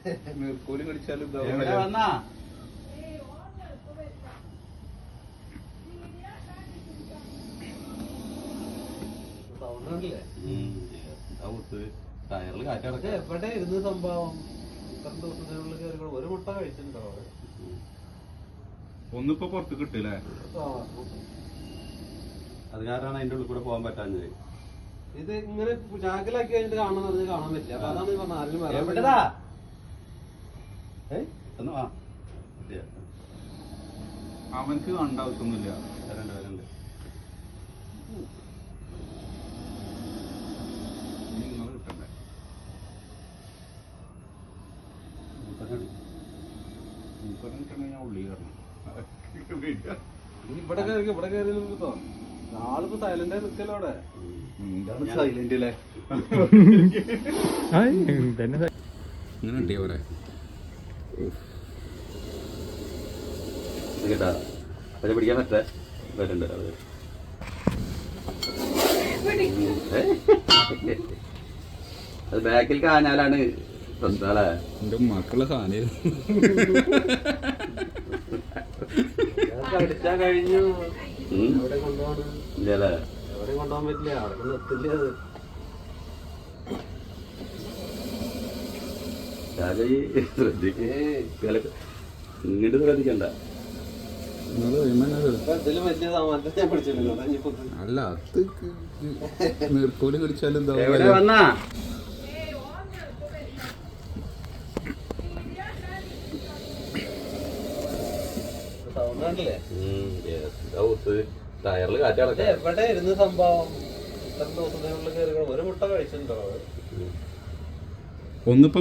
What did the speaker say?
നീർക്കോലി കടിച്ചാലും വന്നാ ടയറില് കാറ്റടക്ക എവിടെ ഇരുന്ന് സംഭവം ഇത്ര ദിവസത്തിനുള്ളിൽ കയറി ഒരു മുട്ട കഴിച്ചിട്ടുണ്ടോ? ഒന്നിപ്പോ പുറത്ത് കിട്ടില്ലേ? അത് കാരണമാണ് അതിന്റെ ഉള്ളിൽ കൂടെ പോകാൻ പറ്റാഞ്ഞത്. ഇത് ഇങ്ങനെ ചാക്കിലാക്കി കഴിഞ്ഞിട്ട് കാണാൻ പറഞ്ഞാൽ കാണാൻ പറ്റില്ല. അപ്പൊ അതാണ് പറഞ്ഞത് ആരെങ്കിലും എവിടെടാ അവനക്ക് കണ്ട ആവശ്യമൊന്നുമില്ല. വരണ്ട് നിങ്ങൾ കിട്ടണ്ടേ? കിട്ടണേ ഞാൻ ഉള്ളി കയറണം. ഇവിടെ കയറി നിൽക്കോ? നാളിപ്പോ സൈലന്റ് ആയി നിൽക്കല്ലോ അവിടെ. സൈലന്റ് അല്ലേ? ഇങ്ങനെ ഉണ്ടേ പോലെ കേട്ടാ അവരെ പിടിക്കാൻ പറ്റേ വരുന്നുണ്ട്. അത് ബാക്കിൽ കാഞ്ഞാലാണ് സ്വന്തല്ലേ എന്റെ മക്കളെ സാധനം അടിച്ചാ കഴിഞ്ഞു. എവിടെ കൊണ്ടുപോകണം? ഇല്ലല്ലേ? എവിടെ കൊണ്ടുപോകാൻ പറ്റില്ല. അവിടെ കൊണ്ട് എത്തില്ല. അത് ഇങ്ങോട്ട് ശ്രദ്ധിക്കണ്ട. എന്തെങ്കിലും വലിയ സാമാനത്തെ ഞാൻ പിടിച്ചിട്ടുണ്ടോ? അല്ല അത് നീർക്കോലി കടിച്ചാലും എന്താ എവിടെ വന്നാ ടയറില് കാറ്റടക്ക എവിടെ ഇരുന്ന് സംഭവം ഇത്ര ദിവസത്തിനുള്ളിൽ കയറി ഒരു മുട്ട കഴിച്ചിട്ടുണ്ടോ? ഒന്നിപ്പോ